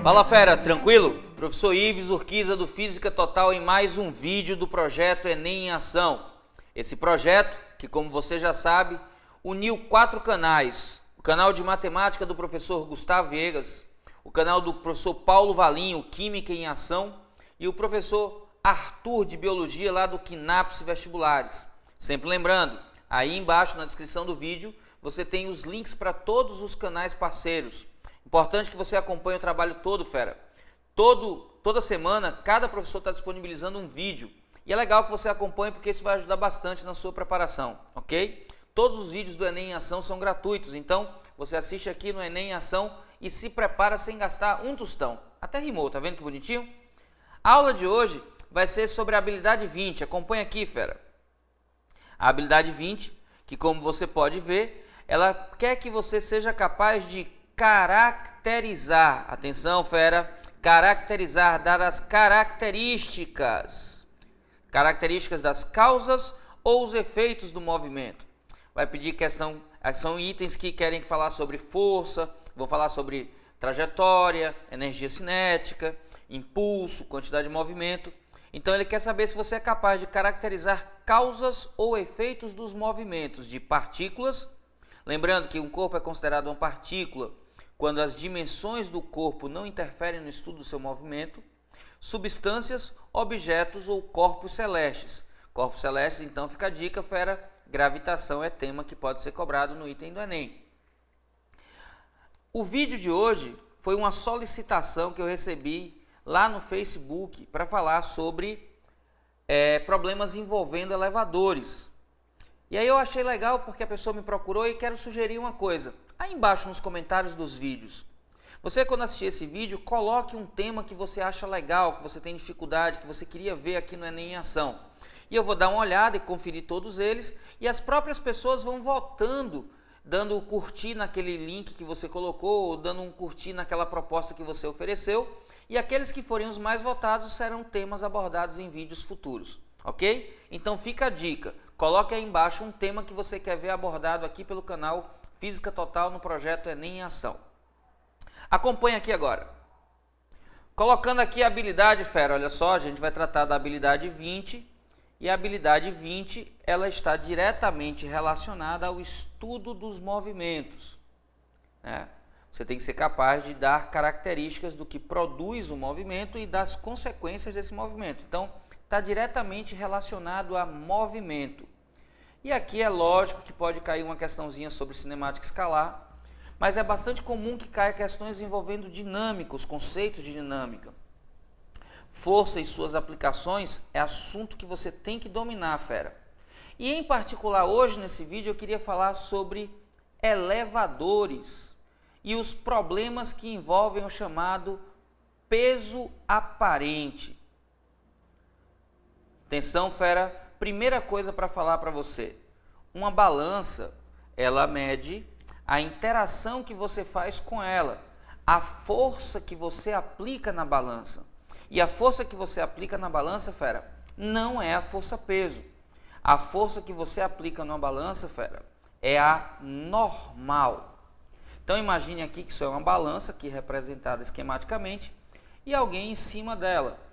Fala fera, tranquilo? Professor Ives Urquiza do Física Total em mais um vídeo do projeto Enem em Ação. Esse projeto, que como você já sabe, uniu 4 canais. O canal de matemática do professor Gustavo Viegas, o canal do professor Paulo Valinho, Química em Ação, e o professor Arthur de Biologia lá do Quinaps Vestibulares. Sempre lembrando, aí embaixo na descrição do vídeo você tem os links para todos os canais parceiros. Importante que você acompanhe o trabalho todo, fera. Toda semana, cada professor está disponibilizando um vídeo. E é legal que você acompanhe porque isso vai ajudar bastante na sua preparação, ok? Todos os vídeos do Enem em Ação são gratuitos, então você assiste aqui no Enem em Ação e se prepara sem gastar um tostão. Até rimou, tá vendo que bonitinho? A aula de hoje vai ser sobre a habilidade 20. Acompanha aqui, fera. A habilidade 20, que como você pode ver, ela quer que você seja capaz de caracterizar, atenção fera, caracterizar, dar as características das causas ou os efeitos do movimento. Vai pedir são itens que querem falar sobre força, vou falar sobre trajetória, energia cinética, impulso, quantidade de movimento. Então ele quer saber se você é capaz de caracterizar causas ou efeitos dos movimentos de partículas. Lembrando que um corpo é considerado uma partícula quando as dimensões do corpo não interferem no estudo do seu movimento, substâncias, objetos ou corpos celestes. Corpos celestes, então fica a dica, fera, gravitação é tema que pode ser cobrado no item do Enem. O vídeo de hoje foi uma solicitação que eu recebi lá no Facebook para falar sobre problemas envolvendo elevadores. E aí eu achei legal porque a pessoa me procurou e quero sugerir uma coisa. Aí embaixo nos comentários dos vídeos, você quando assistir esse vídeo, coloque um tema que você acha legal, que você tem dificuldade, que você queria ver aqui no Enem em Ação. E eu vou dar uma olhada e conferir todos eles, e as próprias pessoas vão votando, dando curtir naquele link que você colocou, ou dando um curtir naquela proposta que você ofereceu, e aqueles que forem os mais votados serão temas abordados em vídeos futuros, ok? Então fica a dica, coloque aí embaixo um tema que você quer ver abordado aqui pelo canal Física Total no projeto Enem em Ação. Acompanhe aqui agora. Colocando aqui a habilidade, fera, olha só, a gente vai tratar da habilidade 20, e a habilidade 20, ela está diretamente relacionada ao estudo dos movimentos, né? Você tem que ser capaz de dar características do que produz o movimento e das consequências desse movimento. Então, está diretamente relacionado a movimento. E aqui é lógico que pode cair uma questãozinha sobre cinemática escalar, mas é bastante comum que caia questões envolvendo dinâmica, os conceitos de dinâmica. Força e suas aplicações é assunto que você tem que dominar, fera. E em particular hoje nesse vídeo eu queria falar sobre elevadores e os problemas que envolvem o chamado peso aparente. Atenção, fera. Primeira coisa para falar para você, uma balança, ela mede a interação que você faz com ela, a força que você aplica na balança. E a força que você aplica na balança, fera, não é a força-peso. A força que você aplica na balança, fera, é a normal. Então imagine aqui que isso é uma balança, aqui representada esquematicamente, e alguém em cima dela.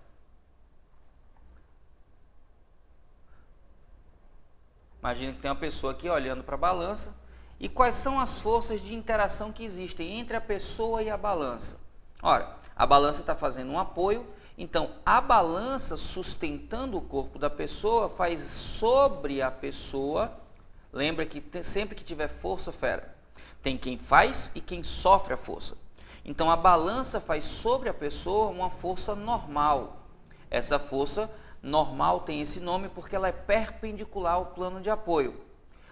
Imagina que tem uma pessoa aqui olhando para a balança. E quais são as forças de interação que existem entre a pessoa e a balança? Ora, a balança está fazendo um apoio, então a balança sustentando o corpo da pessoa faz sobre a pessoa. Lembra que sempre que tiver força, fera, tem quem faz e quem sofre a força. Então a balança faz sobre a pessoa uma força normal. Essa força normal tem esse nome porque ela é perpendicular ao plano de apoio.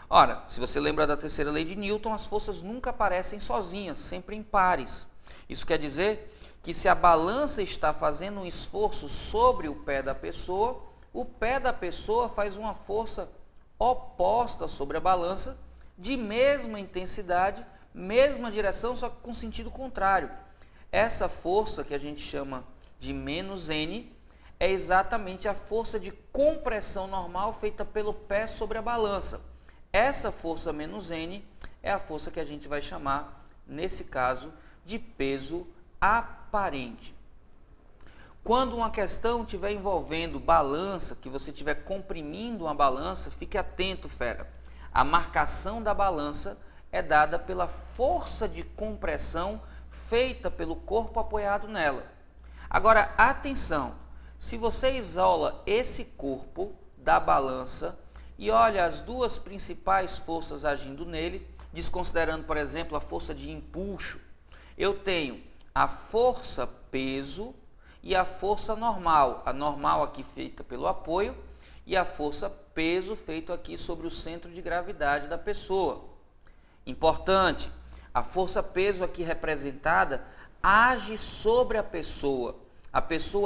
Ora, se você lembra da terceira lei de Newton, as forças nunca aparecem sozinhas, sempre em pares. Isso quer dizer que se a balança está fazendo um esforço sobre o pé da pessoa, o pé da pessoa faz uma força oposta sobre a balança, de mesma intensidade, mesma direção, só que com sentido contrário. Essa força que a gente chama de menos N é exatamente a força de compressão normal feita pelo pé sobre a balança. Essa força menos N é a força que a gente vai chamar nesse caso, de peso aparente. Quando uma questão estiver envolvendo balança, que você estiver comprimindo uma balança, fique atento, fera. A marcação da balança é dada pela força de compressão feita pelo corpo apoiado nela. Agora, atenção, se você isola esse corpo da balança e olha as duas principais forças agindo nele, desconsiderando, por exemplo, a força de empuxo, eu tenho a força peso e a força normal. A normal aqui feita pelo apoio e a força peso feito aqui sobre o centro de gravidade da pessoa. Importante, a força peso aqui representada age sobre a pessoa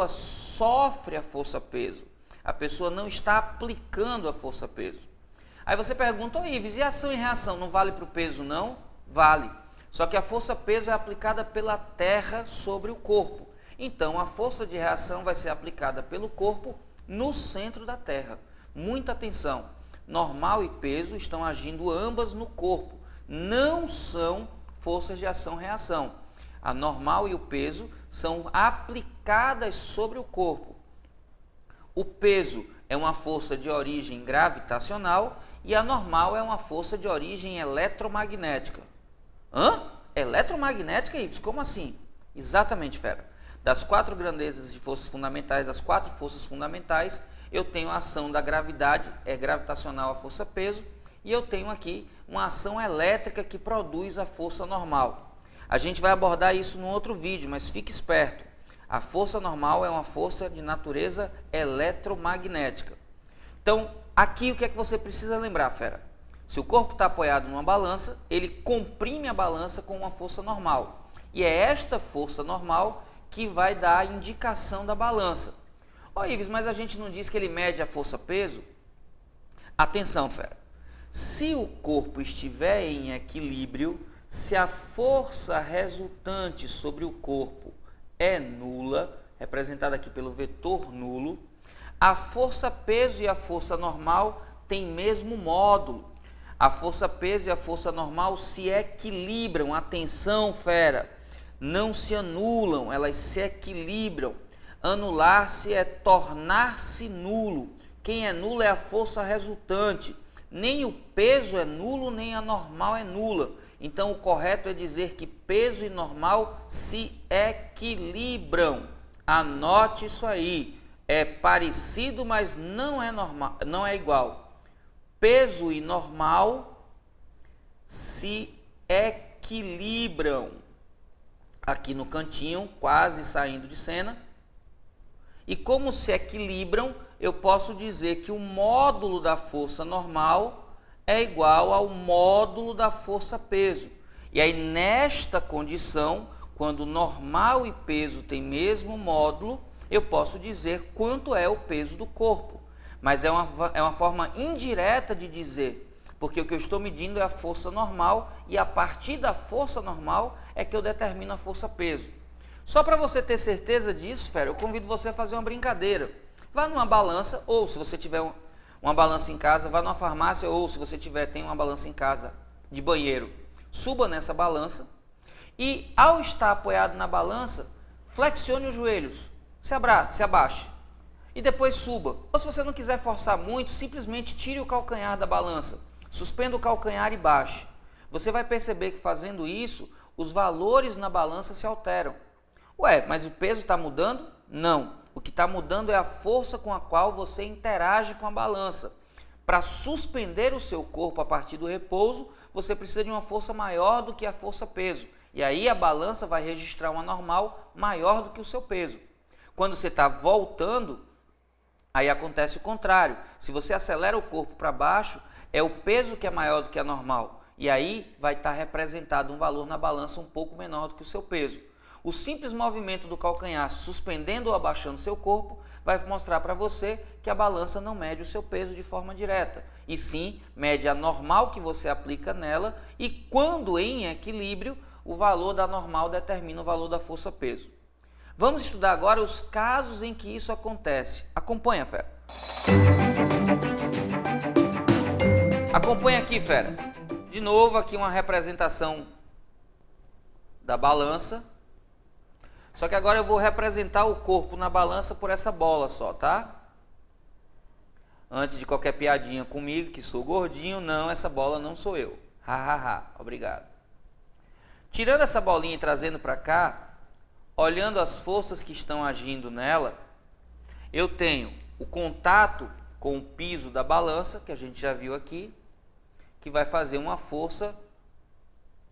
sofre a força peso, a pessoa não está aplicando a força peso. Aí você pergunta, ô Ives, e ação e reação, não vale para o peso não? Vale, só que a força peso é aplicada pela terra sobre o corpo, então a força de reação vai ser aplicada pelo corpo no centro da terra. Muita atenção, normal e peso estão agindo ambas no corpo, não são forças de ação-reação. A normal e o peso são aplicadas sobre o corpo. O peso é uma força de origem gravitacional e a normal é uma força de origem eletromagnética. Hã? Eletromagnética, Ives? Como assim? Exatamente, fera. Das 4 grandezas de forças fundamentais, das 4 forças fundamentais, eu tenho a ação da gravidade, é gravitacional a força peso, e eu tenho aqui uma ação elétrica que produz a força normal. A gente vai abordar isso num outro vídeo, mas fique esperto. A força normal é uma força de natureza eletromagnética. Então, aqui o que é que você precisa lembrar, fera? Se o corpo está apoiado numa balança, ele comprime a balança com uma força normal. E é esta força normal que vai dar a indicação da balança. Ô Ives, mas a gente não diz que ele mede a força-peso? Atenção, fera. Se o corpo estiver em equilíbrio, se a força resultante sobre o corpo é nula, representada aqui pelo vetor nulo, a força peso e a força normal têm mesmo módulo. A força peso e a força normal se equilibram. Atenção, fera, não se anulam, elas se equilibram. Anular-se é tornar-se nulo. Quem é nulo é a força resultante. Nem o peso é nulo, nem a normal é nula. Então, o correto é dizer que peso e normal se equilibram. Anote isso aí. É parecido, mas não é normal, não é igual. Peso e normal se equilibram. Aqui no cantinho, quase saindo de cena. E como se equilibram, eu posso dizer que o módulo da força normal é igual ao módulo da força peso. E aí, nesta condição, quando normal e peso têm mesmo módulo, eu posso dizer quanto é o peso do corpo. Mas é uma forma indireta de dizer, porque o que eu estou medindo é a força normal e a partir da força normal é que eu determino a força peso. Só para você ter certeza disso, fera, eu convido você a fazer uma brincadeira. Vá numa balança, ou se você tiver uma balança em casa, vá numa farmácia, ou se você tem uma balança em casa de banheiro, suba nessa balança e, ao estar apoiado na balança, flexione os joelhos, se abaixe e depois suba. Ou se você não quiser forçar muito, simplesmente tire o calcanhar da balança, suspenda o calcanhar e baixe. Você vai perceber que fazendo isso, os valores na balança se alteram. Ué, mas o peso está mudando? Não. O que está mudando é a força com a qual você interage com a balança. Para suspender o seu corpo a partir do repouso, você precisa de uma força maior do que a força peso. E aí a balança vai registrar uma normal maior do que o seu peso. Quando você está voltando, aí acontece o contrário. Se você acelera o corpo para baixo, é o peso que é maior do que a normal. E aí vai estar representado um valor na balança um pouco menor do que o seu peso. O simples movimento do calcanhar, suspendendo ou abaixando seu corpo, vai mostrar para você que a balança não mede o seu peso de forma direta, e sim mede a normal que você aplica nela, e quando em equilíbrio, o valor da normal determina o valor da força-peso. Vamos estudar agora os casos em que isso acontece. Acompanha, fera. Acompanha aqui, fera. De novo, aqui uma representação da balança. Só que agora eu vou representar o corpo na balança por essa bola só, tá? Antes de qualquer piadinha comigo, que sou gordinho, não, essa bola não sou eu. Obrigado. Tirando essa bolinha e trazendo para cá, olhando as forças que estão agindo nela, eu tenho o contato com o piso da balança, que a gente já viu aqui, que vai fazer uma força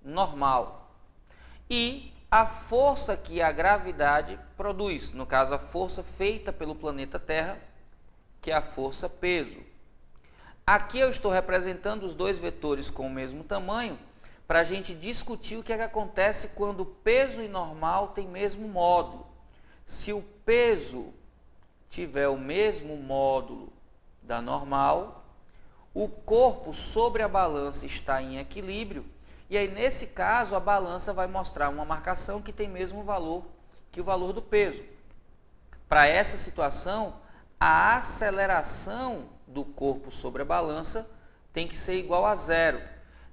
normal. E a força que a gravidade produz, no caso a força feita pelo planeta Terra, que é a força peso. Aqui eu estou representando os dois vetores com o mesmo tamanho, para a gente discutir o que é que acontece quando peso e normal têm mesmo módulo. Se o peso tiver o mesmo módulo da normal, o corpo sobre a balança está em equilíbrio, e aí nesse caso a balança vai mostrar uma marcação que tem mesmo valor que o valor do peso. Para essa situação, a aceleração do corpo sobre a balança tem que ser igual a zero.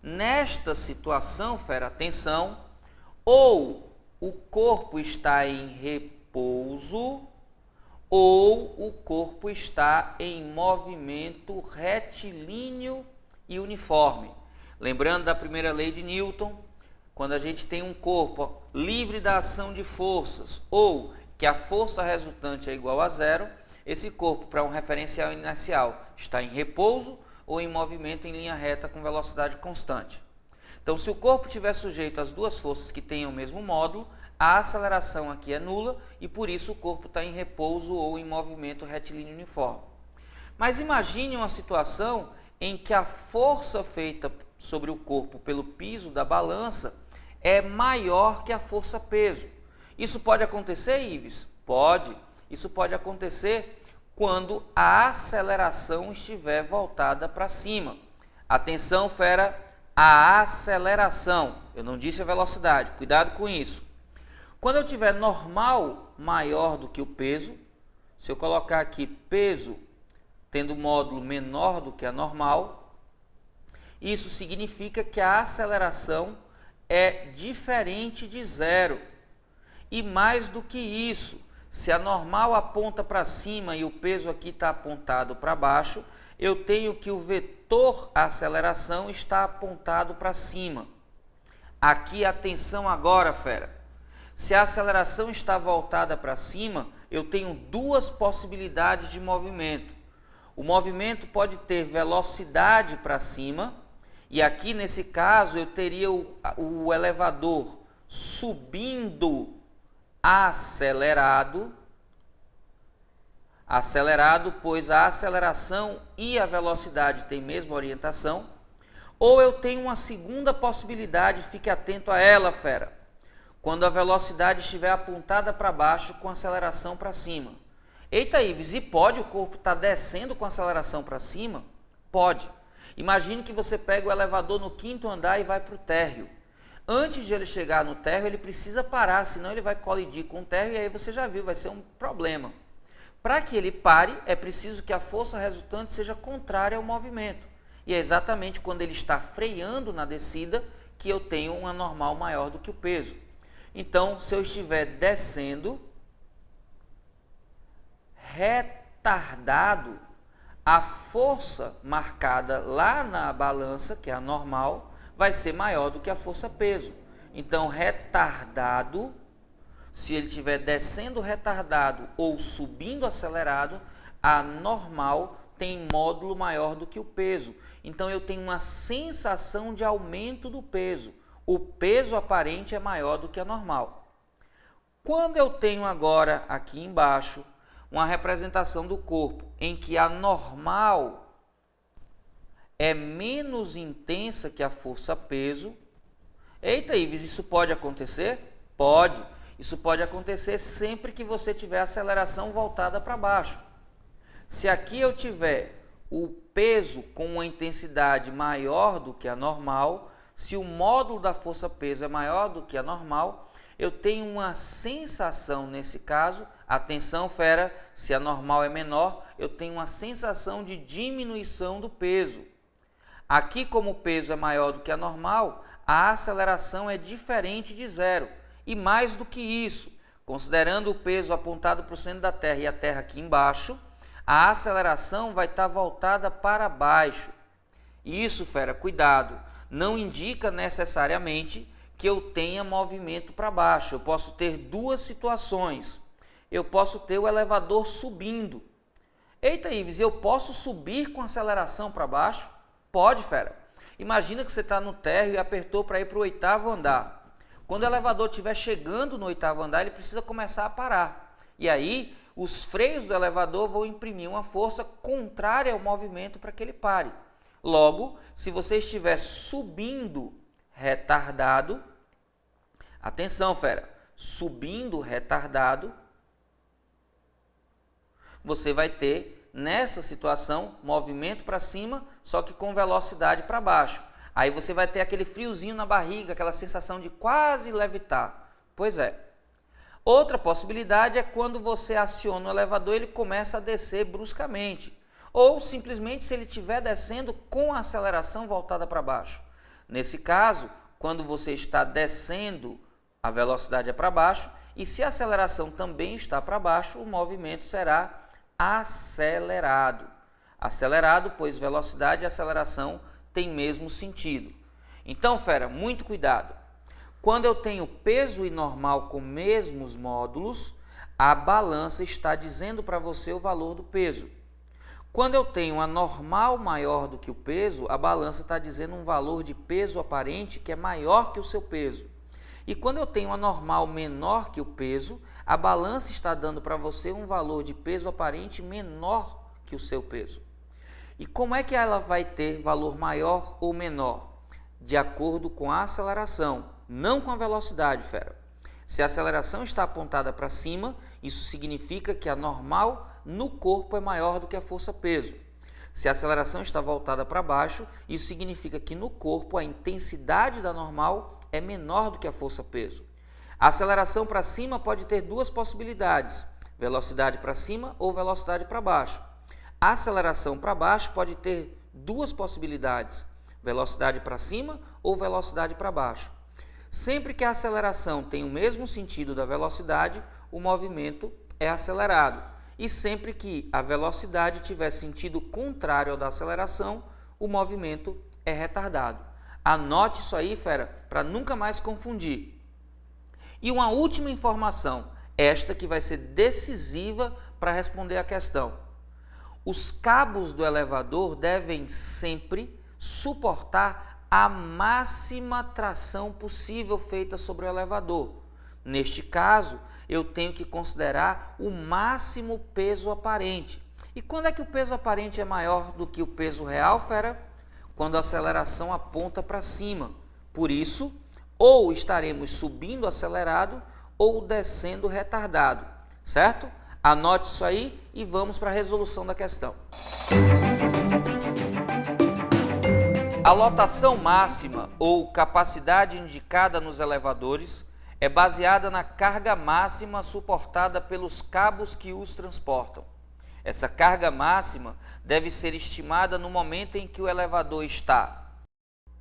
Nesta situação, atenção, ou o corpo está em repouso, ou o corpo está em movimento retilíneo e uniforme. Lembrando da primeira lei de Newton, quando a gente tem um corpo livre da ação de forças, ou que a força resultante é igual a zero, esse corpo, para um referencial inercial, está em repouso ou em movimento em linha reta com velocidade constante. Então, se o corpo estiver sujeito às duas forças que tenham o mesmo módulo, a aceleração aqui é nula e por isso o corpo está em repouso ou em movimento retilíneo uniforme. Mas imagine uma situação em que a força feita sobre o corpo pelo piso da balança é maior que a força peso. Isso pode acontecer, Ives? Pode. Isso pode acontecer quando a aceleração estiver voltada para cima. Atenção, fera, a aceleração. Eu não disse a velocidade, cuidado com isso. Quando eu tiver normal maior do que o peso, se eu colocar aqui peso tendo módulo menor do que a normal, isso significa que a aceleração é diferente de zero. E mais do que isso, se a normal aponta para cima e o peso aqui está apontado para baixo, eu tenho que o vetor aceleração está apontado para cima. Aqui, atenção agora, fera. Se a aceleração está voltada para cima, eu tenho duas possibilidades de movimento. O movimento pode ter velocidade para cima, e aqui nesse caso eu teria o elevador subindo acelerado, pois a aceleração e a velocidade têm a mesma orientação, ou eu tenho uma segunda possibilidade, fique atento a ela, fera, quando a velocidade estiver apontada para baixo com aceleração para cima. Eita, Ives, e pode o corpo estar descendo com aceleração para cima? Pode. Imagine que você pega o elevador no 5º andar e vai para o térreo. Antes de ele chegar no térreo, ele precisa parar, senão ele vai colidir com o térreo e aí você já viu, vai ser um problema. Para que ele pare, é preciso que a força resultante seja contrária ao movimento. E é exatamente quando ele está freando na descida que eu tenho uma normal maior do que o peso. Então, se eu estiver descendo, retardado, a força marcada lá na balança, que é a normal, vai ser maior do que a força peso. Então, retardado, se ele estiver descendo retardado ou subindo acelerado, a normal tem módulo maior do que o peso. Então, eu tenho uma sensação de aumento do peso. O peso aparente é maior do que a normal. Quando eu tenho agora, aqui embaixo, uma representação do corpo em que a normal é menos intensa que a força peso. Eita, Ives, isso pode acontecer? Pode. Isso pode acontecer sempre que você tiver aceleração voltada para baixo. Se aqui eu tiver o peso com uma intensidade maior do que a normal, se o módulo da força peso é maior do que a normal, eu tenho uma sensação nesse caso, atenção fera, se a normal é menor, eu tenho uma sensação de diminuição do peso. Aqui, como o peso é maior do que a normal, a aceleração é diferente de zero. E mais do que isso, considerando o peso apontado para o centro da Terra e a Terra aqui embaixo, a aceleração vai estar voltada para baixo. Isso, fera, cuidado, não indica necessariamente que eu tenha movimento para baixo. Eu posso ter duas situações. Eu posso ter o elevador subindo. Eita, Ives, eu posso subir com aceleração para baixo? Pode, fera. Imagina que você está no térreo e apertou para ir para o 8º andar. Quando o elevador estiver chegando no 8º andar, ele precisa começar a parar. E aí, os freios do elevador vão imprimir uma força contrária ao movimento para que ele pare. Logo, se você estiver subindo retardado, atenção, fera, subindo retardado, você vai ter, nessa situação, movimento para cima, só que com velocidade para baixo. Aí você vai ter aquele friozinho na barriga, aquela sensação de quase levitar. Pois é. Outra possibilidade é quando você aciona o elevador, ele começa a descer bruscamente. Ou simplesmente se ele estiver descendo com a aceleração voltada para baixo. Nesse caso, quando você está descendo, a velocidade é para baixo, e se a aceleração também está para baixo, o movimento será acelerado. Acelerado, pois velocidade e aceleração têm mesmo sentido. Então, fera, muito cuidado. Quando eu tenho peso e normal com mesmos módulos, a balança está dizendo para você o valor do peso. Quando eu tenho a normal maior do que o peso, a balança está dizendo um valor de peso aparente que é maior que o seu peso. E quando eu tenho a normal menor que o peso, a balança está dando para você um valor de peso aparente menor que o seu peso. E como é que ela vai ter valor maior ou menor? De acordo com a aceleração, não com a velocidade, fera. Se a aceleração está apontada para cima, isso significa que a normal no corpo é maior do que a força-peso. Se a aceleração está voltada para baixo, isso significa que no corpo a intensidade da normal é menor do que a força-peso. A aceleração para cima pode ter duas possibilidades, velocidade para cima ou velocidade para baixo. A aceleração para baixo pode ter duas possibilidades, velocidade para cima ou velocidade para baixo. Sempre que a aceleração tem o mesmo sentido da velocidade, o movimento é acelerado. E sempre que a velocidade tiver sentido contrário ao da aceleração, o movimento é retardado. Anote isso aí, fera, para nunca mais confundir. E uma última informação, esta que vai ser decisiva para responder a questão. Os cabos do elevador devem sempre suportar a máxima tração possível feita sobre o elevador. Neste caso, eu tenho que considerar o máximo peso aparente. E quando é que o peso aparente é maior do que o peso real, fera? Quando a aceleração aponta para cima. Por isso, ou estaremos subindo acelerado ou descendo retardado, certo? Anote isso aí e vamos para a resolução da questão. A lotação máxima ou capacidade indicada nos elevadores é baseada na carga máxima suportada pelos cabos que os transportam. Essa carga máxima deve ser estimada no momento em que o elevador está.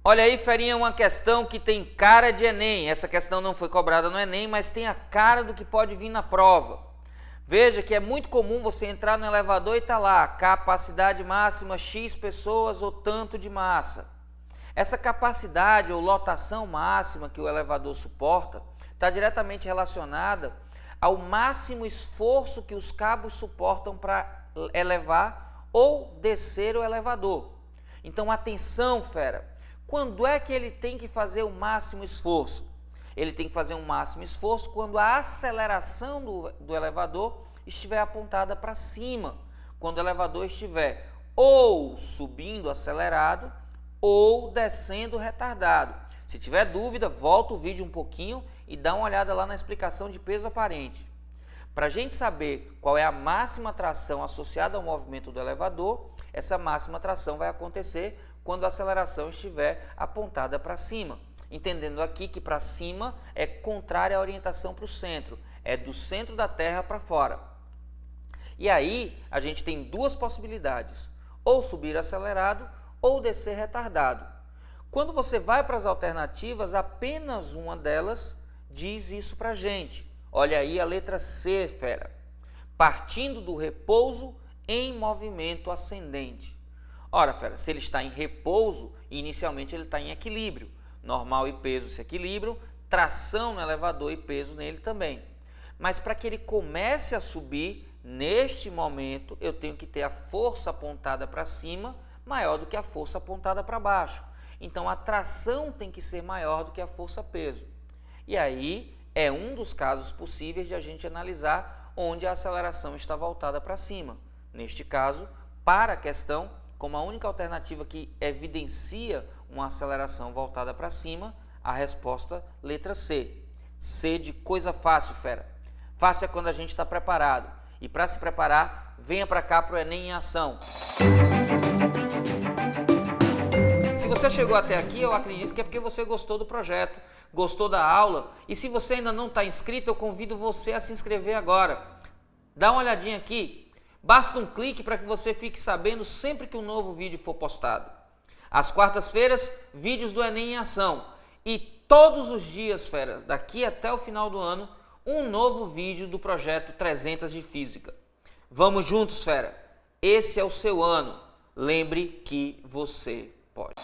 Olha aí, ferinha, uma questão que tem cara de Enem. Essa questão não foi cobrada no Enem, mas tem a cara do que pode vir na prova. Veja que é muito comum você entrar no elevador e está lá, capacidade máxima X pessoas ou tanto de massa. Essa capacidade ou lotação máxima que o elevador suporta está diretamente relacionada ao máximo esforço que os cabos suportam para elevar ou descer o elevador. Então, atenção, fera, quando é que ele tem que fazer o máximo esforço? Ele tem que fazer um máximo esforço quando a aceleração do elevador estiver apontada para cima, quando o elevador estiver ou subindo acelerado ou descendo retardado. Se tiver dúvida, volta o vídeo um pouquinho e dá uma olhada lá na explicação de peso aparente. Para a gente saber qual é a máxima tração associada ao movimento do elevador, essa máxima tração vai acontecer quando a aceleração estiver apontada para cima. Entendendo aqui que para cima é contrária à orientação para o centro, é do centro da Terra para fora. E aí a gente tem duas possibilidades, ou subir acelerado ou descer retardado. Quando você vai para as alternativas, apenas uma delas diz isso para a gente. Olha aí a letra C, fera. Partindo do repouso em movimento ascendente. Ora, fera, se ele está em repouso, inicialmente ele está em equilíbrio. Normal e peso se equilibram, tração no elevador e peso nele também. Mas para que ele comece a subir, neste momento, eu tenho que ter a força apontada para cima maior do que a força apontada para baixo. Então, a tração tem que ser maior do que a força-peso. E aí, é um dos casos possíveis de a gente analisar onde a aceleração está voltada para cima. Neste caso, para a questão, como a única alternativa que evidencia uma aceleração voltada para cima, a resposta letra C. C de coisa fácil, fera. Fácil é quando a gente está preparado. E para se preparar, venha para cá para o Enem em Ação. Se você chegou até aqui, eu acredito que é porque você gostou do projeto, gostou da aula. E se você ainda não está inscrito, eu convido você a se inscrever agora. Dá uma olhadinha aqui. Basta um clique para que você fique sabendo sempre que um novo vídeo for postado. Às quartas-feiras, vídeos do Enem em Ação. E todos os dias, fera, daqui até o final do ano, um novo vídeo do projeto 300 de Física. Vamos juntos, fera. Esse é o seu ano. Lembre que você pode.